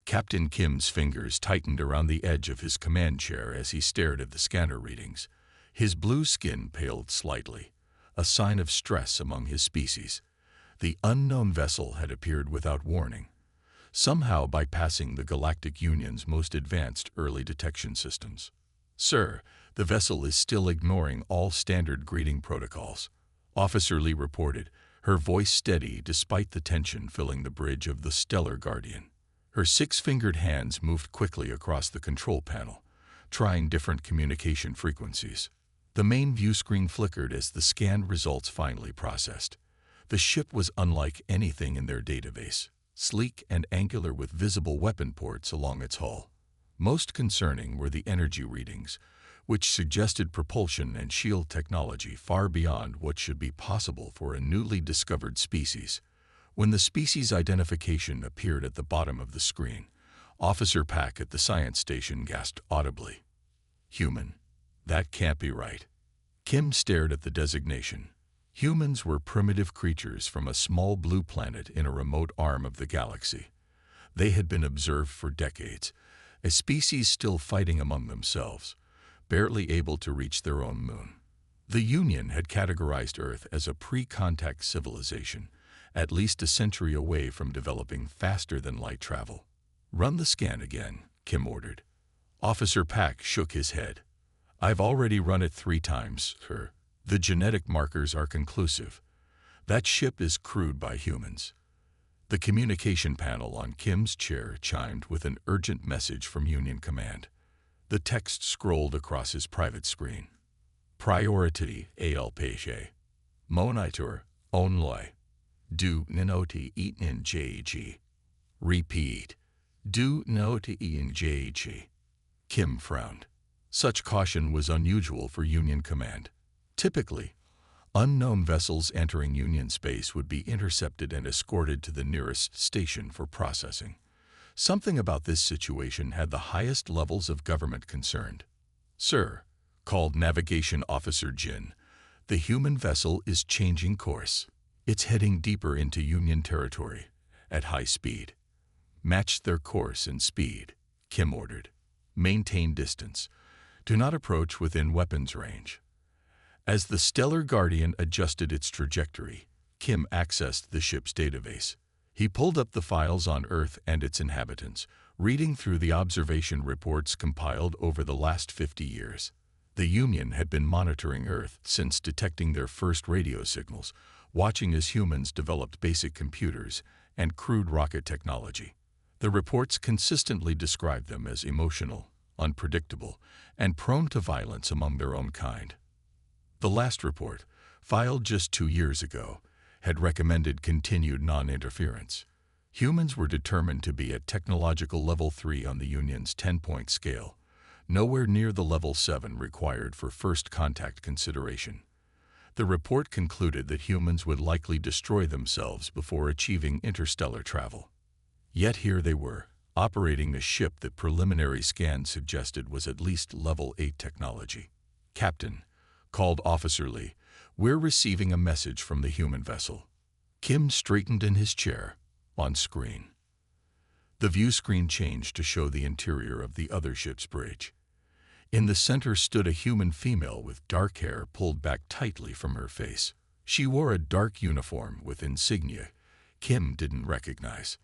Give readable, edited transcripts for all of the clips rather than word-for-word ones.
Captain Kim's fingers tightened around the edge of his command chair as he stared at the scanner readings. His blue skin paled slightly, a sign of stress among his species. The unknown vessel had appeared without warning, somehow bypassing the Galactic Union's most advanced early detection systems. "Sir, the vessel is still ignoring all standard greeting protocols," Officer Lee reported, her voice steady despite the tension filling the bridge of the Stellar Guardian. Her six-fingered hands moved quickly across the control panel, trying different communication frequencies. The main view screen flickered as the scanned results finally processed. The ship was unlike anything in their database, sleek and angular with visible weapon ports along its hull. Most concerning were the energy readings, which suggested propulsion and shield technology far beyond what should be possible for a newly discovered species. When the species identification appeared at the bottom of the screen, Officer Pack at the science station gasped audibly. "Human? That can't be right." Kim stared at the designation. Humans were primitive creatures from a small blue planet in a remote arm of the galaxy. They had been observed for decades, a species still fighting among themselves, barely able to reach their own moon. The Union had categorized Earth as a pre-contact civilization, at least a century away from developing faster-than-light travel. "Run the scan again," Kim ordered. Officer Pack shook his head. "I've already run it 3 times, sir. The genetic markers are conclusive. That ship is crewed by humans." The communication panel on Kim's chair chimed with an urgent message from Union Command. The text scrolled across his private screen. "Priority ALPG. Monitor only. Do not engage." Repeat. "Do not engage." Kim frowned. Such caution was unusual for Union Command. Typically, unknown vessels entering Union space would be intercepted and escorted to the nearest station for processing. Something about this situation had the highest levels of government concerned. "Sir," called Navigation Officer Jin, "the human vessel is changing course. It's heading deeper into Union territory, at high speed." "Match their course and speed," Kim ordered. "Maintain distance. Do not approach within weapons range." As the Stellar Guardian adjusted its trajectory, Kim accessed the ship's database. He pulled up the files on Earth and its inhabitants, reading through the observation reports compiled over the last 50 years. The Union had been monitoring Earth since detecting their first radio signals, watching as humans developed basic computers and crude rocket technology. The reports consistently described them as emotional, unpredictable, and prone to violence among their own kind. The last report, filed just 2 years ago, had recommended continued non-interference. Humans were determined to be at technological level 3 on the Union's 10-point scale, nowhere near the level 7 required for first contact consideration. The report concluded that humans would likely destroy themselves before achieving interstellar travel. Yet here they were, operating a ship that preliminary scans suggested was at least level 8 technology. "Captain," called Officer Lee, "we're receiving a message from the human vessel." Kim straightened in his chair. On screen. The view screen changed to show the interior of the other ship's bridge. In the center stood a human female with dark hair pulled back tightly from her face. She wore a dark uniform with insignia Kim didn't recognize.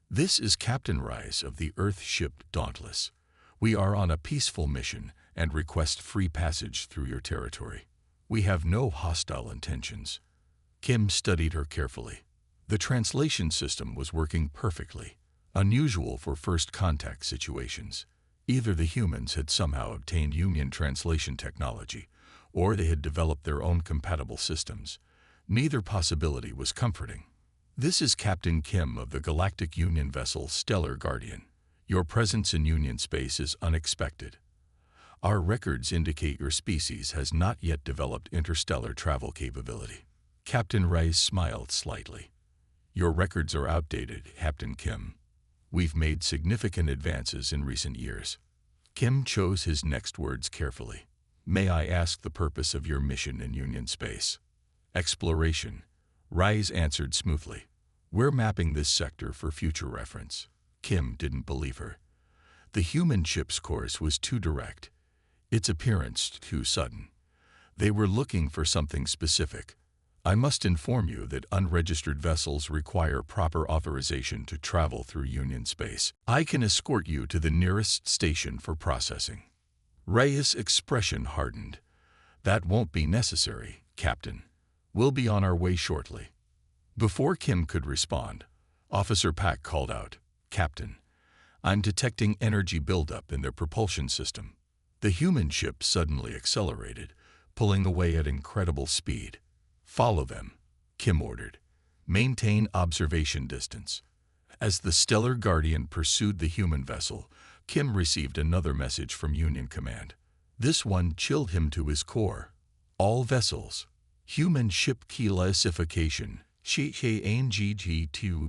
"This is Captain Rise of the Earth ship Dauntless. We are on a peaceful mission and request free passage through your territory. We have no hostile intentions." Kim studied her carefully. The translation system was working perfectly, unusual for first contact situations. Either the humans had somehow obtained Union translation technology, or they had developed their own compatible systems. Neither possibility was comforting. "This is Captain Kim of the Galactic Union vessel Stellar Guardian. Your presence in Union space is unexpected. Our records indicate your species has not yet developed interstellar travel capability." Captain Rice smiled slightly. "Your records are outdated, Captain Kim. We've made significant advances in recent years." Kim chose his next words carefully. "May I ask the purpose of your mission in Union space?" "Exploration," Rice answered smoothly. "We're mapping this sector for future reference. Kim didn't believe her. The human ship's course was too direct, its appearance too sudden. They were looking for something specific. I must inform you that unregistered vessels require proper authorization to travel through Union space. I can escort you to the nearest station for processing. Reyes' expression hardened. That won't be necessary, Captain. We'll be on our way shortly. Before Kim could respond, Officer Pack called out, Captain, I'm detecting energy buildup in their propulsion system. The human ship suddenly accelerated, pulling away at incredible speed. Follow them, Kim ordered. Maintain observation distance. As the Stellar Guardian pursued the human vessel, Kim received another message from Union Command. This one chilled him to his core. All vessels. Human ship classification.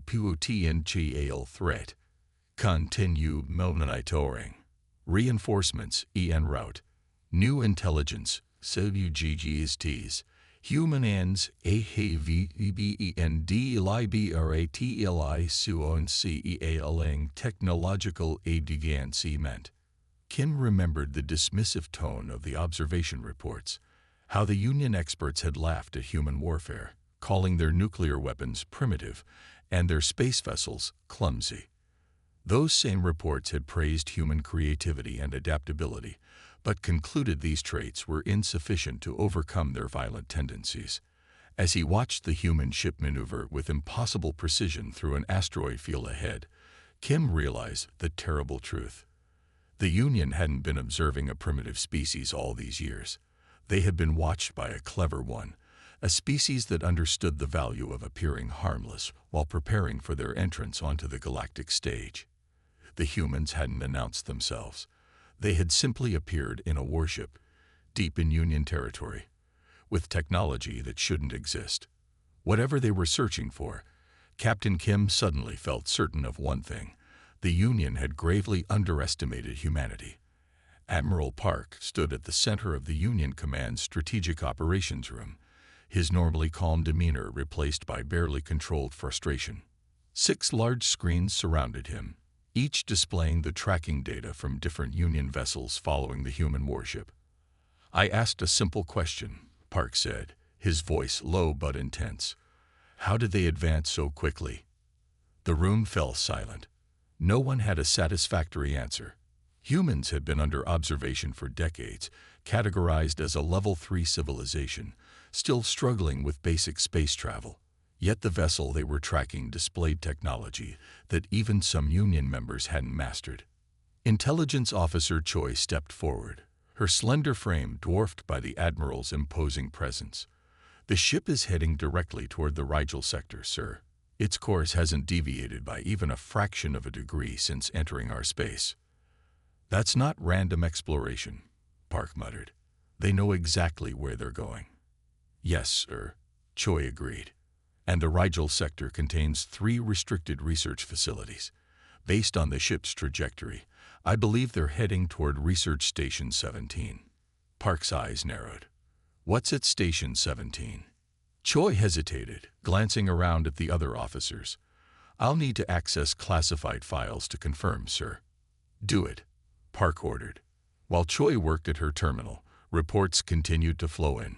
Potential threat. Continue monitoring. Reinforcements en route. New intelligence. CUGGSTs. Human ends AHVBENDLIBRATLI suoncealing technological advancement. Kim remembered the dismissive tone of the observation reports, how the Union experts had laughed at human warfare, calling their nuclear weapons primitive and their space vessels clumsy. Those same reports had praised human creativity and adaptability, but concluded these traits were insufficient to overcome their violent tendencies. As he watched the human ship maneuver with impossible precision through an asteroid field ahead, Kim realized the terrible truth. The Union hadn't been observing a primitive species all these years. They had been watched by a clever one, a species that understood the value of appearing harmless while preparing for their entrance onto the galactic stage. The humans hadn't announced themselves. They had simply appeared in a warship, deep in Union territory, with technology that shouldn't exist. Whatever they were searching for, Captain Kim suddenly felt certain of one thing. The Union had gravely underestimated humanity. Admiral Park stood at the center of the Union Command's strategic operations room, his normally calm demeanor replaced by barely controlled frustration. 6 large screens surrounded him, each displaying the tracking data from different Union vessels following the human warship. I asked a simple question, Park said, his voice low but intense. How did they advance so quickly? The room fell silent. No one had a satisfactory answer. Humans had been under observation for decades, categorized as a Level 3 civilization, still struggling with basic space travel. Yet the vessel they were tracking displayed technology that even some Union members hadn't mastered. Intelligence Officer Choi stepped forward, her slender frame dwarfed by the Admiral's imposing presence. The ship is heading directly toward the Rigel sector, sir. Its course hasn't deviated by even a fraction of a degree since entering our space. That's not random exploration, Park muttered. They know exactly where they're going. Yes, sir, Choi agreed. And the Rigel sector contains 3 restricted research facilities. Based on the ship's trajectory, I believe they're heading toward Research Station 17. Park's eyes narrowed. What's at Station 17? Choi hesitated, glancing around at the other officers. I'll need to access classified files to confirm, sir. Do it, Park ordered. While Choi worked at her terminal, reports continued to flow in.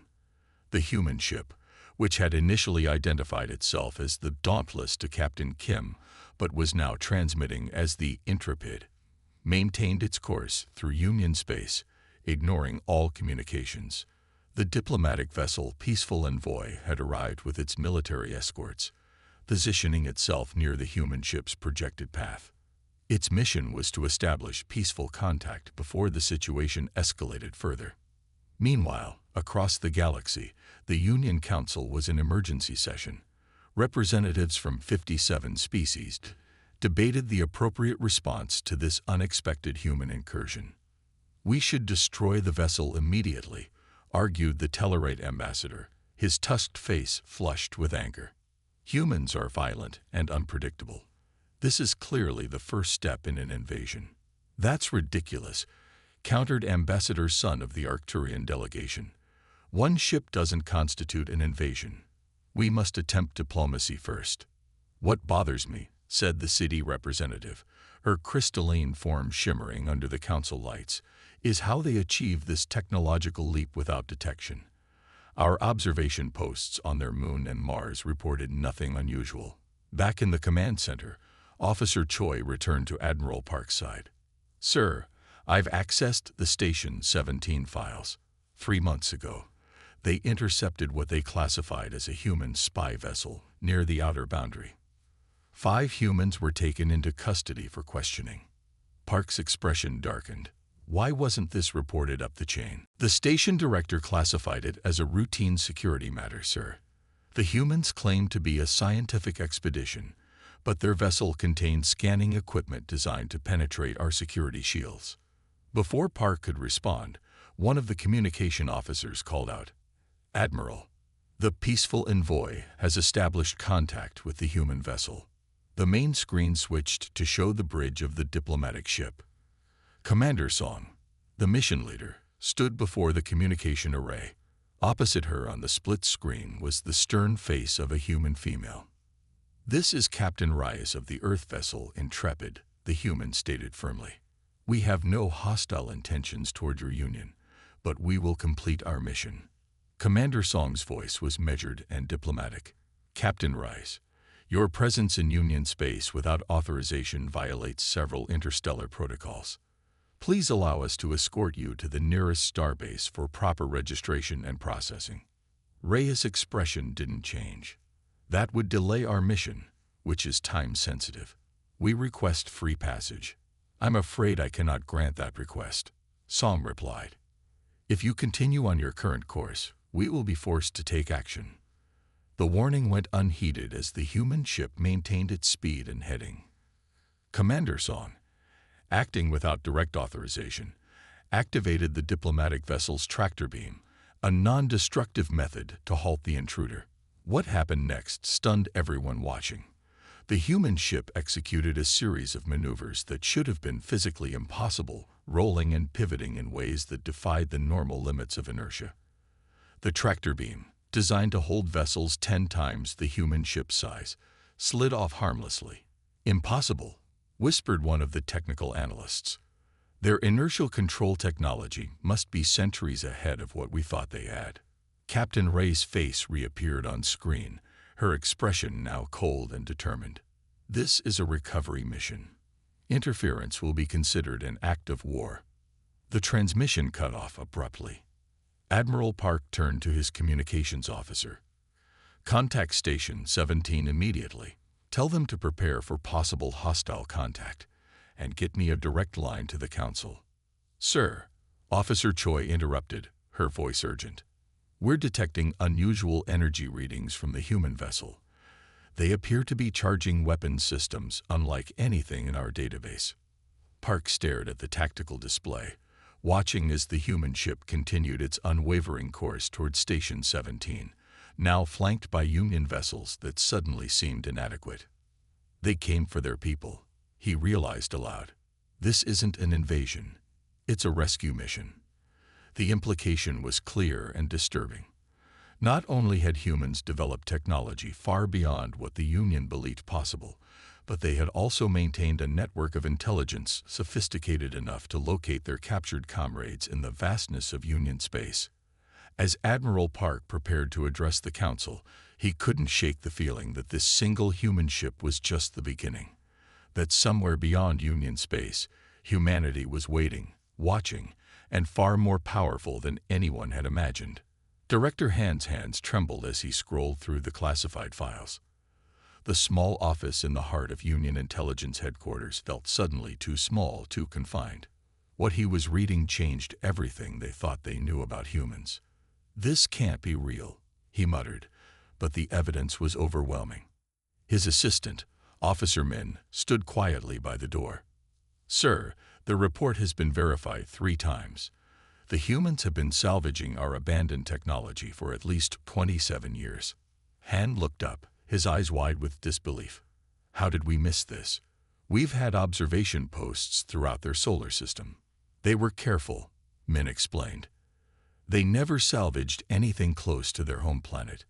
The human ship, which had initially identified itself as the Dauntless to Captain Kim, but was now transmitting as the Intrepid, maintained its course through Union space, ignoring all communications. The diplomatic vessel Peaceful Envoy had arrived with its military escorts, positioning itself near the human ship's projected path. Its mission was to establish peaceful contact before the situation escalated further. Meanwhile, across the galaxy, the Union Council was in emergency session. Representatives from 57 species debated the appropriate response to this unexpected human incursion. We should destroy the vessel immediately, argued the Tellarite ambassador, his tusked face flushed with anger. Humans are violent and unpredictable. This is clearly the first step in an invasion. That's ridiculous, countered Ambassador Sun of the Arcturian delegation. One ship doesn't constitute an invasion. We must attempt diplomacy first. What bothers me, said the city representative, her crystalline form shimmering under the council lights, is how they achieve this technological leap without detection. Our observation posts on their moon and Mars reported nothing unusual. Back in the command center, Officer Choi returned to Admiral Park's side. Sir, I've accessed the Station 17 files. 3 months ago, they intercepted what they classified as a human spy vessel near the outer boundary. 5 humans were taken into custody for questioning. Park's expression darkened. Why wasn't this reported up the chain? The station director classified it as a routine security matter, sir. The humans claimed to be a scientific expedition, but their vessel contained scanning equipment designed to penetrate our security shields. Before Park could respond, one of the communication officers called out, Admiral, the peaceful envoy has established contact with the human vessel. The main screen switched to show the bridge of the diplomatic ship. Commander Song, the mission leader, stood before the communication array. Opposite her on the split screen was the stern face of a human female. This is Captain Reyes of the Earth vessel Intrepid, the human stated firmly. We have no hostile intentions toward your Union, but we will complete our mission. Commander Song's voice was measured and diplomatic. Captain Reyes, your presence in Union space without authorization violates several interstellar protocols. Please allow us to escort you to the nearest starbase for proper registration and processing. Reyes' expression didn't change. That would delay our mission, which is time-sensitive. We request free passage. I'm afraid I cannot grant that request. Song replied. If you continue on your current course, we will be forced to take action. The warning went unheeded as the human ship maintained its speed and heading. Commander Song, acting without direct authorization, activated the diplomatic vessel's tractor beam, a non-destructive method to halt the intruder. What happened next stunned everyone watching. The human ship executed a series of maneuvers that should have been physically impossible, rolling and pivoting in ways that defied the normal limits of inertia. The tractor beam, designed to hold vessels 10 times the human ship's size, slid off harmlessly. Impossible, whispered one of the technical analysts. Their inertial control technology must be centuries ahead of what we thought they had. Captain Ray's face reappeared on screen, her expression now cold and determined. This is a recovery mission. Interference will be considered an act of war. The transmission cut off abruptly. Admiral Park turned to his communications officer. Contact Station 17 immediately. Tell them to prepare for possible hostile contact, and get me a direct line to the Council. Sir, Officer Choi interrupted, her voice urgent. We're detecting unusual energy readings from the human vessel. They appear to be charging weapons systems unlike anything in our database. Park stared at the tactical display, watching as the human ship continued its unwavering course toward Station 17, now flanked by Union vessels that suddenly seemed inadequate. They came for their people, he realized aloud. This isn't an invasion. It's a rescue mission. The implication was clear and disturbing. Not only had humans developed technology far beyond what the Union believed possible, but they had also maintained a network of intelligence sophisticated enough to locate their captured comrades in the vastness of Union space. As Admiral Park prepared to address the Council, he couldn't shake the feeling that this single human ship was just the beginning. That somewhere beyond Union space, humanity was waiting, watching, and far more powerful than anyone had imagined. Director Hand's hands trembled as he scrolled through the classified files. The small office in the heart of Union Intelligence Headquarters felt suddenly too small, too confined. What he was reading changed everything they thought they knew about humans. This can't be real, he muttered, but the evidence was overwhelming. His assistant, Officer Min, stood quietly by the door. Sir, the report has been verified 3 times. The humans have been salvaging our abandoned technology for at least 27 years. Han looked up, his eyes wide with disbelief. How did we miss this? We've had observation posts throughout their solar system. They were careful, Min explained. They never salvaged anything close to their home planet.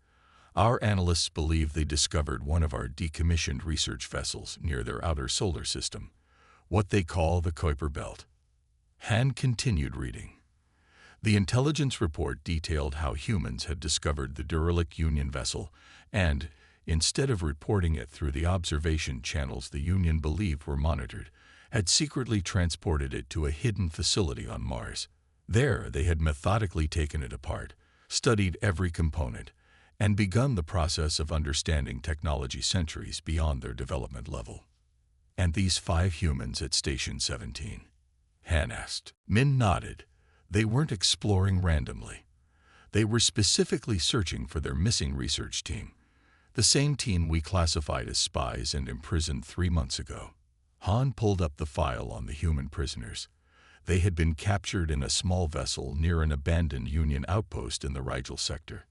Our analysts believe they discovered one of our decommissioned research vessels near their outer solar system, what they call the Kuiper Belt. Han continued reading. The intelligence report detailed how humans had discovered the derelict Union vessel and, instead of reporting it through the observation channels the Union believed were monitored, had secretly transported it to a hidden facility on Mars. There, they had methodically taken it apart, studied every component, and begun the process of understanding technology centuries beyond their development level. And these 5 humans at Station 17? Han asked. Min nodded. They weren't exploring randomly. They were specifically searching for their missing research team, the same team we classified as spies and imprisoned 3 months ago. Han pulled up the file on the human prisoners. They had been captured in a small vessel near an abandoned Union outpost in the Rigel sector.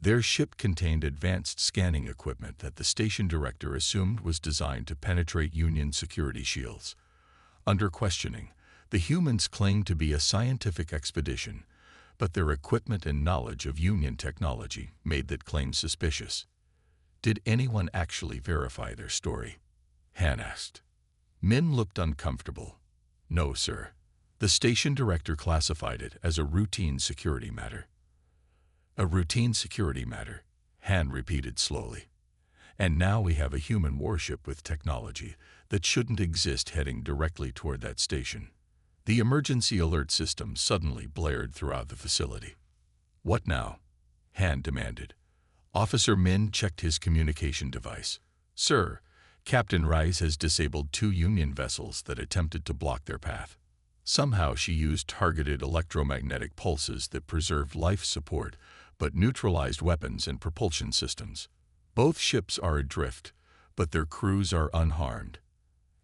Their ship contained advanced scanning equipment that the station director assumed was designed to penetrate Union security shields. Under questioning, the humans claimed to be a scientific expedition, but their equipment and knowledge of Union technology made that claim suspicious. Did anyone actually verify their story? Han asked. Min looked uncomfortable. No, sir. The station director classified it as a routine security matter. A routine security matter, Han repeated slowly. And now we have a human warship with technology that shouldn't exist heading directly toward that station. The emergency alert system suddenly blared throughout the facility. What now? Han demanded. Officer Min checked his communication device. Sir, Captain Rice has disabled 2 Union vessels that attempted to block their path. Somehow she used targeted electromagnetic pulses that preserved life support but neutralized weapons and propulsion systems. Both ships are adrift, but their crews are unharmed.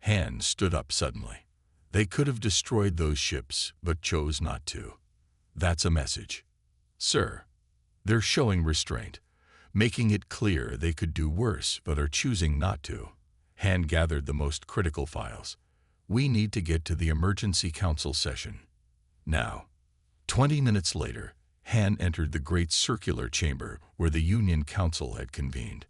Han stood up suddenly. They could have destroyed those ships, but chose not to. That's a message. Sir, they're showing restraint, making it clear they could do worse but are choosing not to. Han gathered the most critical files. We need to get to the emergency council session. Now. 20 minutes later, Han entered the great circular chamber where the Union Council had convened.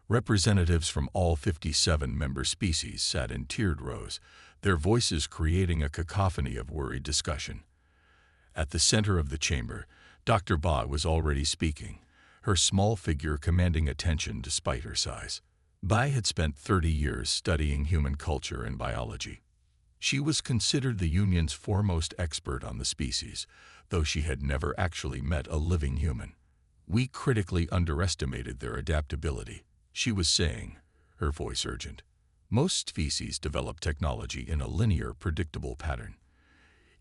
Representatives from all 57 member species sat in tiered rows, their voices creating a cacophony of worried discussion. At the center of the chamber, Dr. Ba was already speaking, her small figure commanding attention despite her size. Bai had spent 30 years studying human culture and biology. She was considered the Union's foremost expert on the species, though she had never actually met a living human. We critically underestimated their adaptability, she was saying, her voice urgent. Most species develop technology in a linear, predictable pattern.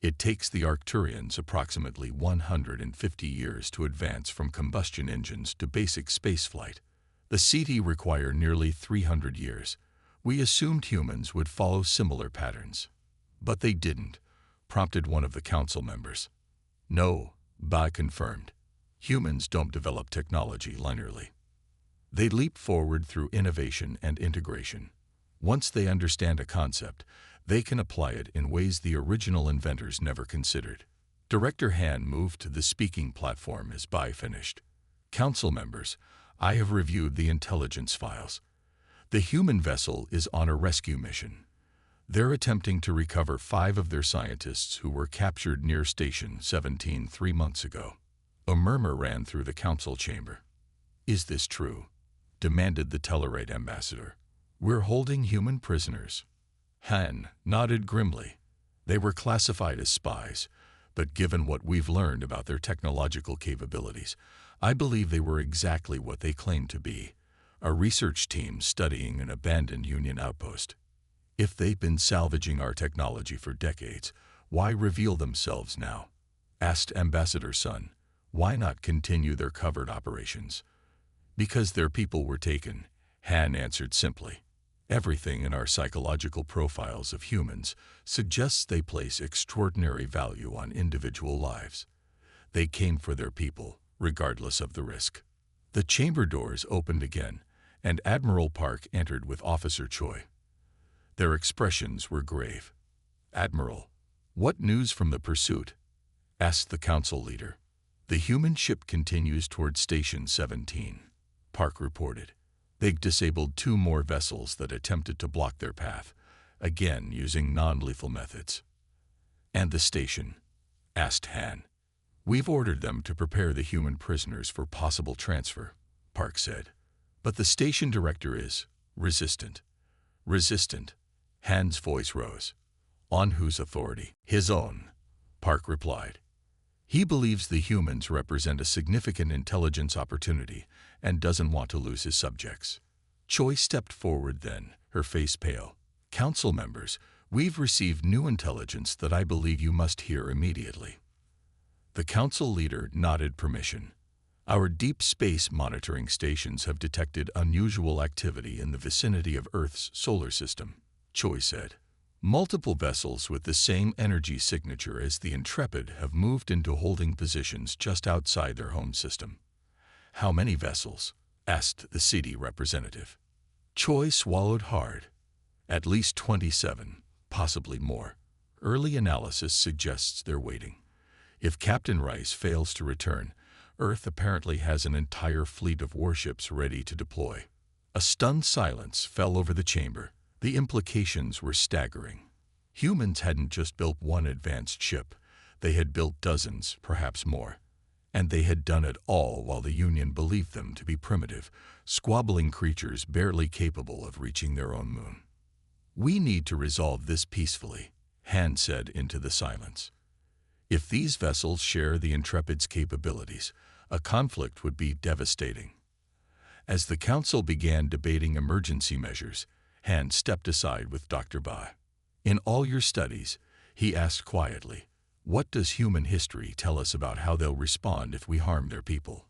It takes the Arcturians approximately 150 years to advance from combustion engines to basic spaceflight. The Ceti require nearly 300 years. We assumed humans would follow similar patterns. But they didn't, prompted one of the council members. No, Ba confirmed. Humans don't develop technology linearly. They leap forward through innovation and integration. Once they understand a concept, they can apply it in ways the original inventors never considered. Director Han moved to the speaking platform as Bai finished. Council members, I have reviewed the intelligence files. The human vessel is on a rescue mission. They're attempting to recover 5 of their scientists who were captured near Station 17 3 months ago. A murmur ran through the council chamber. Is this true? Demanded the Tellarite ambassador. We're holding human prisoners. Han nodded grimly. They were classified as spies, but given what we've learned about their technological capabilities, I believe they were exactly what they claimed to be, a research team studying an abandoned Union outpost. If they've been salvaging our technology for decades, why reveal themselves now? Asked Ambassador Sun. Why not continue their covert operations? Because their people were taken, Han answered simply. Everything in our psychological profiles of humans suggests they place extraordinary value on individual lives. They came for their people, regardless of the risk. The chamber doors opened again, and Admiral Park entered with Officer Choi. Their expressions were grave. Admiral, what news from the pursuit? Asked the council leader. The human ship continues toward Station 17. Park reported. They'd disabled 2 more vessels that attempted to block their path, again using non-lethal methods. "And the station?" asked Han. "We've ordered them to prepare the human prisoners for possible transfer," Park said. "But the station director is resistant." "Resistant?" Han's voice rose. "On whose authority?" "His own," Park replied. "He believes the humans represent a significant intelligence opportunity and doesn't want to lose his subjects." Choi stepped forward then, her face pale. "Council members, we've received new intelligence that I believe you must hear immediately." The council leader nodded permission. "Our deep space monitoring stations have detected unusual activity in the vicinity of Earth's solar system," Choi said. "Multiple vessels with the same energy signature as the Intrepid have moved into holding positions just outside their home system." "How many vessels?" asked the CD representative. Choi swallowed hard. "At least 27, possibly more. Early analysis suggests they're waiting. If Captain Rice fails to return, Earth apparently has an entire fleet of warships ready to deploy." A stunned silence fell over the chamber. The implications were staggering. Humans hadn't just built one advanced ship. They had built dozens, perhaps more. And they had done it all while the Union believed them to be primitive, squabbling creatures barely capable of reaching their own moon. "We need to resolve this peacefully," Han said into the silence. "If these vessels share the Intrepid's capabilities, a conflict would be devastating." As the council began debating emergency measures, Han stepped aside with Dr. Ba. "In all your studies," he asked quietly, "what does human history tell us about how they'll respond if we harm their people?"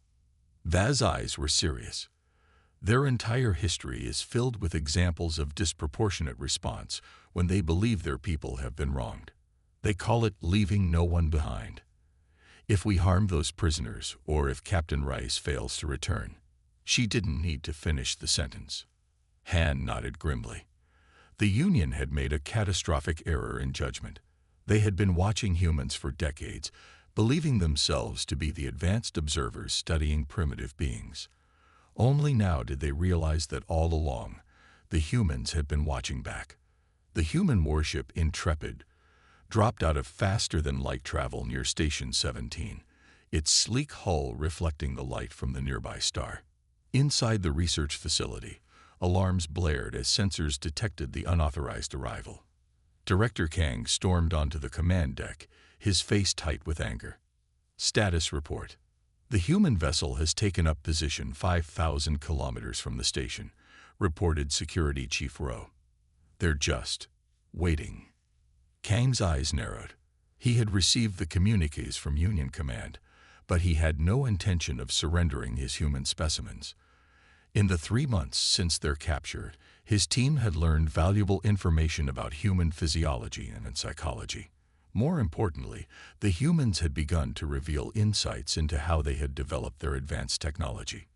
Va's eyes were serious. "Their entire history is filled with examples of disproportionate response when they believe their people have been wronged. They call it leaving no one behind. If we harm those prisoners, or if Captain Rice fails to return." She didn't need to finish the sentence. Han nodded grimly. The Union had made a catastrophic error in judgment. They had been watching humans for decades, believing themselves to be the advanced observers studying primitive beings. Only now did they realize that all along, the humans had been watching back. The human warship Intrepid dropped out of faster-than-light travel near Station 17, its sleek hull reflecting the light from the nearby star. Inside the research facility, alarms blared as sensors detected the unauthorized arrival. Director Kang stormed onto the command deck, his face tight with anger. "Status report. The human vessel has taken up position 5,000 kilometers from the station," reported Security Chief Rowe. "They're just waiting." Kang's eyes narrowed. He had received the communiques from Union Command, but he had no intention of surrendering his human specimens. In the 3 months since their capture, his team had learned valuable information about human physiology and psychology. More importantly, the humans had begun to reveal insights into how they had developed their advanced technology.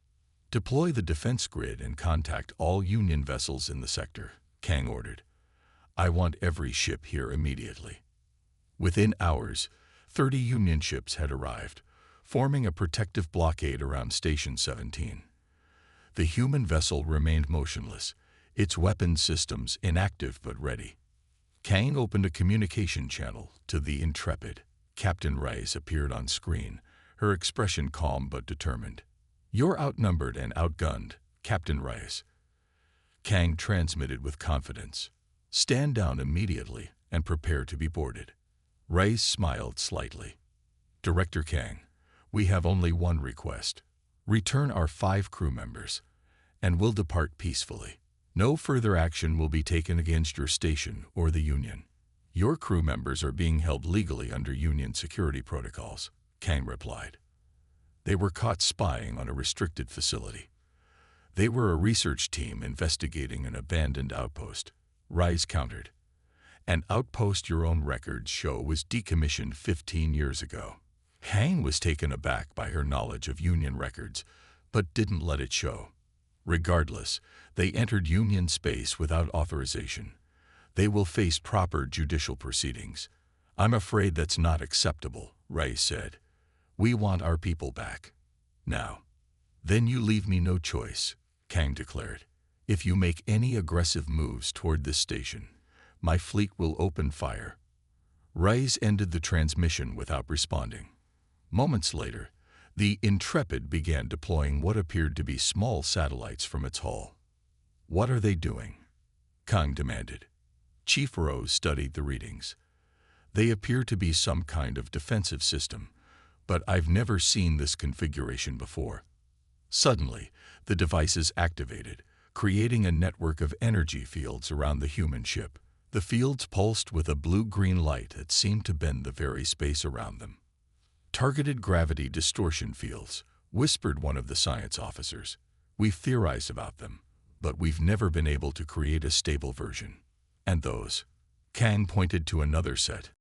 "Deploy the defense grid and contact all Union vessels in the sector," Kang ordered. "I want every ship here immediately." Within hours, 30 Union ships had arrived, forming a protective blockade around Station 17. The human vessel remained motionless, its weapon systems inactive but ready. Kang opened a communication channel to the Intrepid. Captain Rice appeared on screen, her expression calm but determined. "You're outnumbered and outgunned, Captain Rice." Kang transmitted with confidence. "Stand down immediately and prepare to be boarded." Rice smiled slightly. "Director Kang, we have only one request. Return our 5 crew members, and we'll depart peacefully. No further action will be taken against your station or the Union. Your crew members are being held legally under Union security protocols," Kang replied. "They were caught spying on a restricted facility. They were a research team investigating an abandoned outpost," Rice countered. "An outpost your own records show was decommissioned 15 years ago." Kang was taken aback by her knowledge of Union records, but didn't let it show. "Regardless, they entered Union space without authorization. They will face proper judicial proceedings." "I'm afraid that's not acceptable," Rice said. "We want our people back. Now." Then you leave me no choice, Kang declared. If you make any aggressive moves toward this station, my fleet will open fire. Reyes ended the transmission without responding. Moments later, the Intrepid began deploying what appeared to be small satellites from its hull. What are they doing? Kang demanded. Chief Rose studied the readings. They appear to be some kind of defensive system, but I've never seen this configuration before. Suddenly, the devices activated, creating a network of energy fields around the human ship. The fields pulsed with a blue-green light that seemed to bend the very space around them. Targeted gravity distortion fields, whispered one of the science officers. We've theorized about them, but we've never been able to create a stable version. And those? Kang pointed to another set.